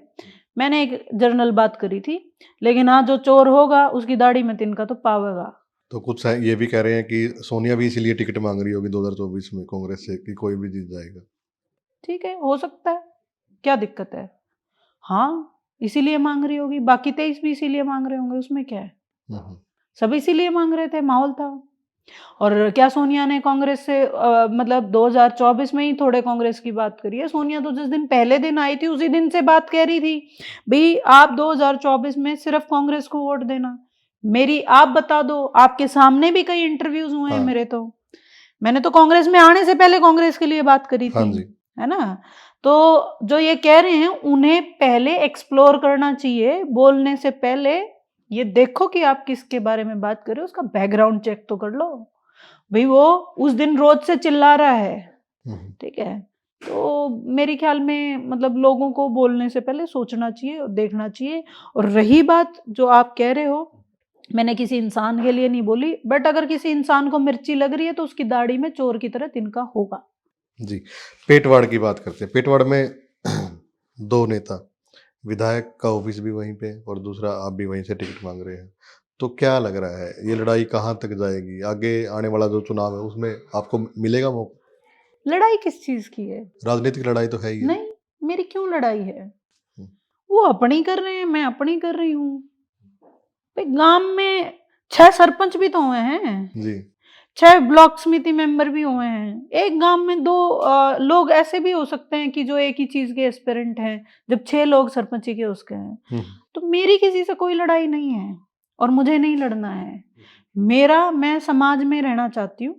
S3: मैंने एक जर्नल बात करी थी, लेकिन हाँ जो चोर होगा उसकी दाढ़ी में 3 का तो पावेगा।
S1: तो कुछ ये भी कह रहे हैं कि सोनिया भी इसीलिए टिकट मांग रही होगी 2024 में कांग्रेस से कि कोई भी जीत जाएगा।
S3: ठीक है, हो सकता है, क्या दिक्कत है? हाँ, इसीलिए मांग रही होगी, बाकी 23 भी इसीलिए मांग रहे होंगे, उसमें क्या है? सब इसीलिए मांग रहे थे, माहौल था। और क्या सोनिया ने कांग्रेस से मतलब 2024 में ही थोड़े कांग्रेस की बात करी है? सोनिया तो जिस दिन पहले दिन आई थी उसी दिन से बात कह रही थी, भाई आप 2024 में सिर्फ कांग्रेस को वोट देना। मेरी आप बता दो, आपके सामने भी कई इंटरव्यूज हुए हैं मेरे, तो मैंने तो कांग्रेस में आने से पहले कांग्रेस के लिए बात करी थी।
S1: हाँ जी।
S3: है ना? तो जो ये कह रहे हैं उन्हें पहले एक्सप्लोर करना चाहिए, बोलने से पहले ये देखो कि आप किसके बारे में बात कर रहे हो, उसका बैकग्राउंड चेक तो कर लो। भाई वो उस दिन रोज से चिल्ला रहा है, ठीक है, तो मेरे ख्याल में मतलब लोगों को बोलने से पहले सोचना चाहिए और देखना चाहिए। और रही बात जो आप कह रहे हो, मैंने किसी इंसान के लिए नहीं बोली, बट अगर किसी इंसान को मिर्ची लग रही है तो उसकी दाढ़ी में चोर की तरह तिनका होगा।
S1: जी, पेटवाड़ की बात करते हैं। पेटवाड़ में 2 नेता, विधायक का ऑफिस भी वहीं पे और दूसरा आप भी वहीं से टिकट मांग रहे हैं, तो क्या लग रहा है ये लड़ाई कहाँ तक जाएगी? आगे आने वाला जो चुनाव है उसमें आपको मिलेगा मौका?
S3: लड़ाई किस चीज की है?
S1: राजनीतिक लड़ाई तो है ही है।
S3: नहीं, मेरी क्यों लड़ाई है? वो अपनी कर रहे हैं, मैं अपनी कर रही हूँ। भाई गांव में 6 सरपंच भी तो हुए हैं
S1: जी।
S3: 6 ब्लॉक समिति मेंबर भी हुए हैं। एक गांव में 2 लोग ऐसे भी हो सकते हैं कि जो एक ही चीज के एस्पिरेंट हैं, जब 6 लोग सरपंची के उसके हैं। तो मेरी किसी से कोई लड़ाई नहीं है और मुझे नहीं लड़ना है। मैं समाज में रहना चाहती हूँ,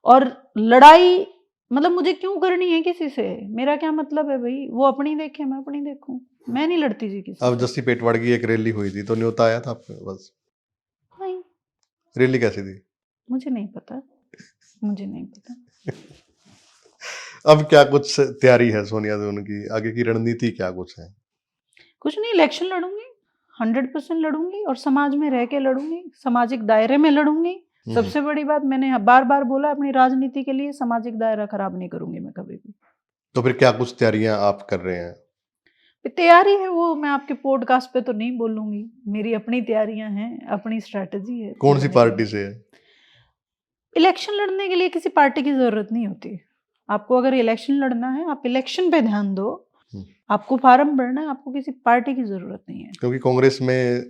S3: और लड़ाई मतलब मुझे क्यों करनी है किसी से? मेरा क्या मतलब है भाई? वो अपनी देखे, मैं अपनी देखूं, मैं नहीं लड़ती जी किसी
S1: अब
S3: से।
S1: जस्सी पेटवाड़ की एक रैली हुई थी तो न्योता आया था आपके पास?
S3: नहीं,
S1: रैली कैसी थी?
S3: मुझे नहीं पता, मुझे नहीं पता।
S1: अब क्या कुछ तैयारी है सोनिया देवन की? आगे की रणनीति क्या कुछ है?
S3: कुछ नहीं, इलेक्शन लड़ूंगी, 100% लड़ूंगी और समाज में रह के लड़ूंगी, सामाजिक दायरे में लड़ूंगी। सबसे बड़ी बात, मैंने बार बार बोला, अपनी राजनीति के लिए सामाजिक दायरा खराब नहीं करूंगी मैं कभी भी।
S1: तो फिर क्या कुछ तैयारियां आप कर रहे हैं?
S3: तैयारी है वो मैं आपके पॉडकास्ट पे तो नहीं बोलूंगी, मेरी अपनी तैयारियां हैं, अपनी स्ट्रेटजी है।
S1: कौन सी पार्टी से है?
S3: इलेक्शन लड़ने के लिए किसी पार्टी की जरूरत नहीं होती। आपको अगर इलेक्शन लड़ना है, आप इलेक्शन पे ध्यान दो, आपको फार्म भरना है, आपको किसी पार्टी की जरूरत नहीं है।
S1: क्योंकि कांग्रेस में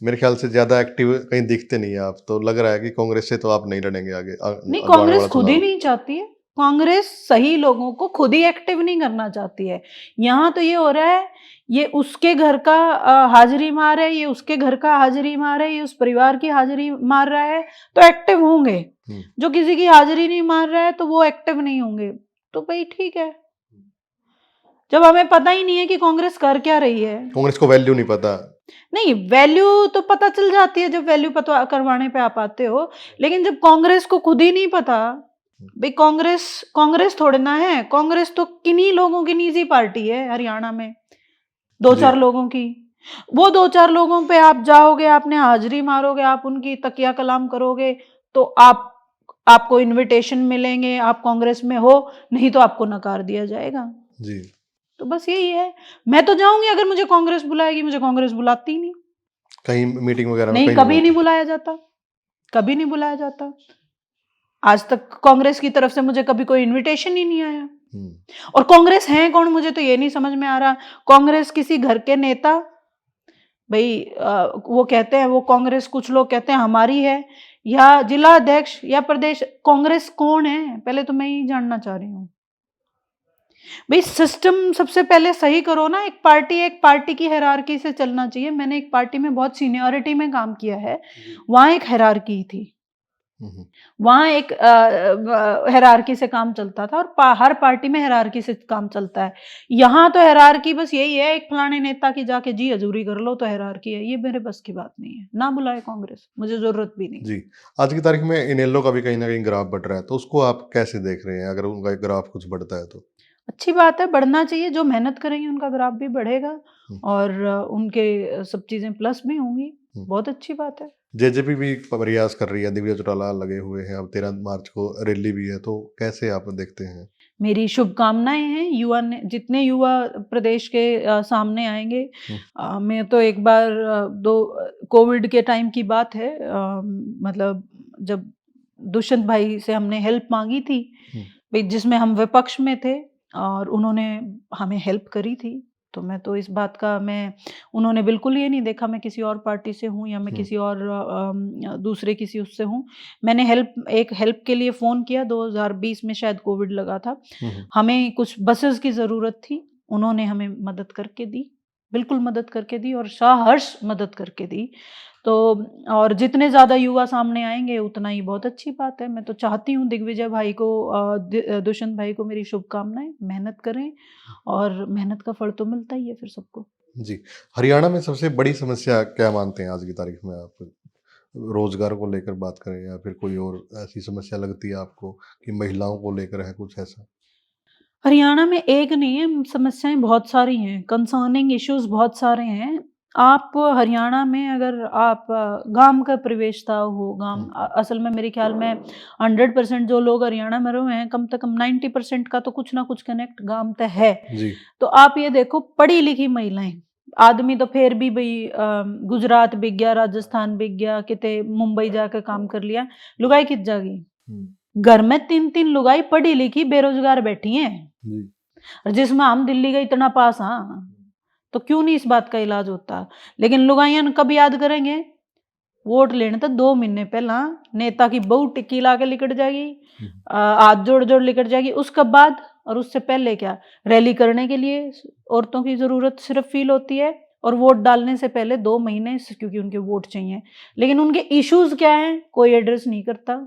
S1: मेरे ख्याल से ज्यादा एक्टिव कहीं दिखते नहीं है आप, तो लग रहा है कि कांग्रेस से तो आप नहीं लड़ेंगे आगे।
S3: नहीं,
S1: आने
S3: कांग्रेस
S1: वाला
S3: खुद ही
S1: चुनाव।
S3: नहीं चाहती है। कांग्रेस सही लोगों को खुद ही एक्टिव नहीं करना चाहती है। यहाँ तो ये हो रहा है, ये उसके घर का हाजिरी मार है, ये उसके घर का हाजिरी मार है, ये उस परिवार की हाजिरी मार रहा है, तो एक्टिव होंगे। जो किसी की हाजिरी नहीं मार रहा है तो वो एक्टिव नहीं होंगे। तो भाई ठीक है, जब हमें पता ही नहीं है कि कांग्रेस कर क्या रही है।
S1: कांग्रेस को वैल्यू नहीं पता।
S3: नहीं, वैल्यू तो पता चल जाती है जब वैल्यू पता करवाने पे आप आते हो, लेकिन जब कांग्रेस को खुद ही नहीं पता, भाई कांग्रेस थोड़े ना है। कांग्रेस तो किन्हीं लोगों की निजी पार्टी है हरियाणा में, 2-4 लोगों की। वो 2-4 लोगों पे आप जाओगे, आपने हाजिरी मारोगे, आप उनकी तकिया कलाम करोगे, तो आपको इनविटेशन मिलेंगे, आप कांग्रेस में हो, नहीं तो आपको नकार दिया जाएगा
S1: जी।
S3: तो बस यही है। मैं तो जाऊंगी अगर मुझे कांग्रेस बुलाएगी, मुझे कांग्रेस बुलाती ही नहीं।
S1: कहीं मीटिंग वगैरह में
S3: नहीं,
S1: कहीं
S3: कभी नहीं बुलाया जाता, कभी नहीं बुलाया जाता। आज तक कांग्रेस की तरफ से मुझे कभी कोई इनविटेशन ही नहीं आया। और कांग्रेस है कौन, मुझे तो ये नहीं समझ में आ रहा। कांग्रेस किसी घर के नेता, भाई वो कहते हैं, वो कांग्रेस कुछ लोग कहते हैं हमारी है, या जिला अध्यक्ष या प्रदेश। कांग्रेस कौन है पहले तो मैं ही जानना चाह रही हूँ। भाई सिस्टम सबसे पहले सही करो ना। एक पार्टी की हायरार्की से चलना चाहिए। मैंने एक पार्टी में बहुत सीनियरिटी में काम किया है, वहां एक हायरार्की थी, वहां एक हायरार्की से काम चलता था, और हर पार्टी में हायरार्की से काम चलता है। यहाँ तो हायरार्की बस यही है, एक फलाने नेता की जाके जी हजूरी कर लो तो हायरार्की है। ये मेरे बस की बात नहीं है, ना बुलाए कांग्रेस, मुझे जरूरत भी नहीं।
S1: जी। आज की तारीख में इनेलो का भी कहीं ना कहीं ग्राफ बढ़ रहा है, तो उसको आप कैसे देख रहे हैं? अगर उनका ग्राफ कुछ बढ़ता है तो
S3: अच्छी बात है, बढ़ना चाहिए। जो मेहनत करेंगे उनका ग्राफ भी बढ़ेगा और उनके सब चीजें प्लस भी होंगी। बहुत अच्छी बात है।
S1: जेजेपी भी प्रयास कर रही है, दिव्या चौटाला लगे हुए हैं, अब 13 मार्च को रैली भी है, तो कैसे आप देखते हैं?
S3: मेरी शुभकामनाएं हैं युवा ने, जितने युवा प्रदेश के सामने आएंगे। मैं तो एक बार कोविड के टाइम की बात है, मतलब जब दुष्यंत भाई से हमने हेल्प मांगी थी, भाई जिसमें हम विपक्ष में थे और उन्होंने हमें हेल्प करी थी, तो मैं तो इस बात का, उन्होंने बिल्कुल ये नहीं देखा मैं किसी और पार्टी से हूँ या मैं किसी और दूसरे किसी उससे हूँ। मैंने हेल्प के लिए फ़ोन किया, 2020 में शायद कोविड लगा था, हमें कुछ बसेस की ज़रूरत थी, उन्होंने हमें मदद करके दी, बिल्कुल मदद करके दी और सहर्ष मदद करके दी। तो और जितने ज़्यादा युवा सामने आएंगे उतना ही बहुत अच्छी बात है। मैं तो चाहती हूँ दिग्विजय भाई को, दुष्यंत भाई को मेरी शुभकामनाएं। मेहनत करें और मेहनत का फल तो मिलता ही है फिर सबको।
S1: जी। हरियाणा में सबसे बड़ी समस्या क्या मानते हैं आज की तारीख में आप? रोजगार को लेकर बात करें या फिर कोई और ऐसी समस्या लगती है आपको कि महिलाओं को लेकर है कुछ ऐसा?
S3: हरियाणा में एक नहीं है, समस्याएं बहुत सारी हैं, कंसर्निंग इश्यूज बहुत सारे हैं। आप हरियाणा में अगर आप गांव का प्रवेशता हो, असल में मेरे ख्याल में 100% जो लोग हरियाणा में रहे हैं, कम से कम 90% का तो कुछ ना कुछ कनेक्ट गांव तक है
S1: जी।
S3: तो आप ये देखो, पढ़ी लिखी महिलाएं, आदमी तो फिर भी भाई गुजरात बिक गया, राजस्थान बिक गया, किते मुंबई जाकर काम कर लिया, लुगाई कित जागी। घर में 3-3 लुगाई पढ़ी लिखी बेरोजगार बैठी हैं, जिसमें हम दिल्ली का इतना पास, हाँ, तो क्यों नहीं इस बात का इलाज होता? लेकिन लुगाइयां कब याद करेंगे? वोट लेने तो 2 महीने पहला नेता की बहू टिक्की ला के लिकट जाएगी, हाथ जोड़ जोड़ लिकट जाएगी, उसके बाद और उससे पहले क्या, रैली करने के लिए औरतों की जरूरत सिर्फ फील होती है, और वोट डालने से पहले 2 महीने, क्योंकि उनके वोट चाहिए, लेकिन उनके इश्यूज क्या हैं कोई एड्रेस नहीं करता।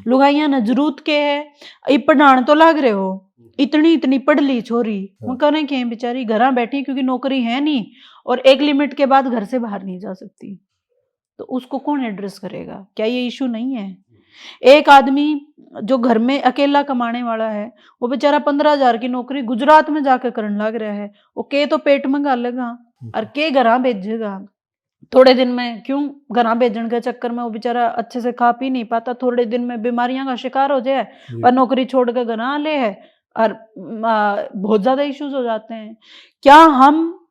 S3: लुगाइयां न जरूरत के है, पढ़ान तो लग रहे हो, इतनी पढ़ ली छोरी, वो करें क्या बेचारी, घर बैठी क्योंकि नौकरी है नहीं, और एक लिमिट के बाद घर से बाहर नहीं जा सकती, तो उसको कौन एड्रेस करेगा? क्या ये इशू नहीं है? एक आदमी जो घर में अकेला कमाने वाला है, वो बेचारा 15,000 की नौकरी गुजरात में जाकर करने लग रहा है, वो के तो पेट मंगा लेगा और के घर भेजेगा। थोड़े दिन में क्यों घरा भेजन के चक्कर में वो बेचारा अच्छे से खा पी नहीं पाता, थोड़े दिन में बीमारियां का शिकार हो जाए और नौकरी छोड़ के घर आ ले है और बहुत ज्यादा इश्यूज हो जाते हैं। क्या हम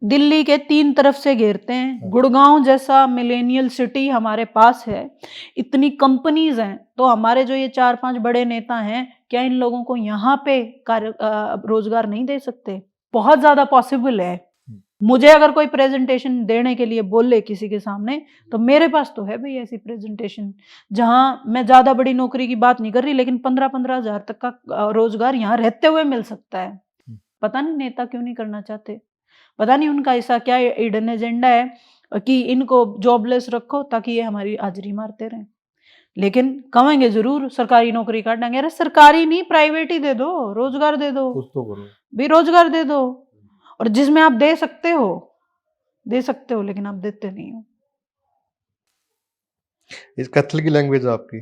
S3: दिल्ली के 3 तरफ से घेरते हैं, गुड़गांव जैसा मिलेनियल सिटी हमारे पास है, इतनी कंपनीज हैं, तो हमारे जो ये 4-5 बड़े नेता हैं, क्या इन लोगों को यहाँ पे रोजगार नहीं दे सकते? बहुत ज्यादा पॉसिबल है। मुझे अगर कोई प्रेजेंटेशन देने के लिए बोले किसी के सामने, तो मेरे पास तो है भाई ऐसी प्रेजेंटेशन, जहां मैं ज्यादा बड़ी नौकरी की बात नहीं कर रही, लेकिन 15-15 हजार तक का रोजगार यहाँ रहते हुए मिल सकता है। पता नहीं नेता क्यों नहीं करना चाहते, पता नहीं उनका ऐसा क्या हिडन एजेंडा है कि इनको जॉबलेस रखो ताकि ये हमारी हाजिरी मारते रहें। लेकिन कहेंगे जरूर सरकारी नौकरी काट देंगे। अरे सरकारी नहीं, प्राइवेट ही दे दो, रोजगार दे दो,
S1: कुछ तो करो,
S3: बेरोजगार दे दो, और जिसमें आप दे सकते हो, लेकिन आप देते नहीं हो।
S1: इस कैथल की लैंग्वेज आपकी,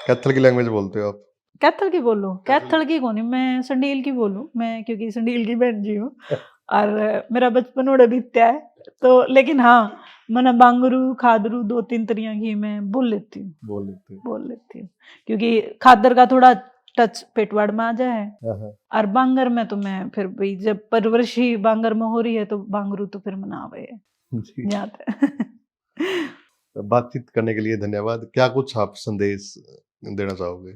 S1: कैथल की लैंग्वेज बोलते हो आप?
S3: कैथल की बोलो, कैथल की कौन, मैं संडील की बोलूं, मैं क्योंकि संडील की बहन जी हूँ और मेरा बचपन उड़े बीतया है, तो लेकिन हाँ मैंने बांगरू खादरू 2-3 तरिया की मैं बोल लेती हूँ, क्योंकि खादर का थोड़ा टच पेटवाड़ में आ जाए, और बांगर में तो मैं फिर भाई जब परवरिश ही बांगर में हो रही है तो बांगरू तो फिर मना आवे
S1: बातचीत करने के लिए धन्यवाद। क्या कुछ आप संदेश देना चाहोगे?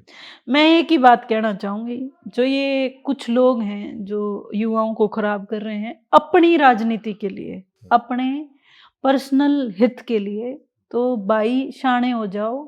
S3: मैं एक ही बात कहना चाहूंगी, जो ये कुछ लोग हैं जो युवाओं को खराब कर रहे हैं अपनी राजनीति के लिए, अपने पर्सनल हित के लिए, तो भाई शाणे हो जाओ,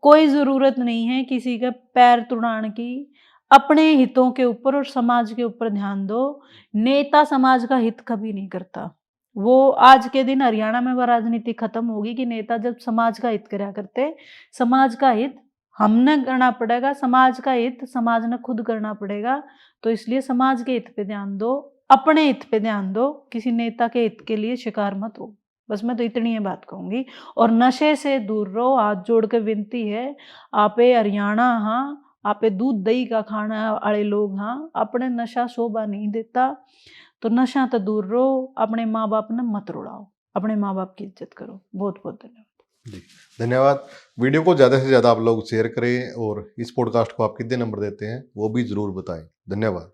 S3: कोई जरूरत नहीं है किसी का पैर तुड़ाने की, अपने हितों के ऊपर और समाज के ऊपर ध्यान दो। नेता समाज का हित कभी नहीं करता, वो आज के दिन हरियाणा में वो राजनीति खत्म होगी कि नेता जब समाज का हित करा करते। समाज का हित हमने करना पड़ेगा, समाज का हित समाज ने खुद करना पड़ेगा, तो इसलिए समाज के हित पे ध्यान दो, अपने हित पे ध्यान दो, किसी नेता के हित के लिए शिकार मत हो। बस मैं तो इतनी ही बात कहूंगी, और नशे से दूर रहो, हाथ जोड़ के विनती है। आपे हरियाणा हाँ, आपे दूध दही का खाना वाले लोग हाँ, अपने नशा शोभा नहीं देता, तो नशा तो दूर रहो, अपने माँ बाप ने मत रुलाओ, अपने माँ बाप की इज्जत करो। बहुत बहुत धन्यवाद
S1: जी, धन्यवाद। वीडियो को ज़्यादा से ज़्यादा आप लोग शेयर करें और इस पॉडकास्ट को आप कितने नंबर देते हैं वो भी ज़रूर बताएं। धन्यवाद।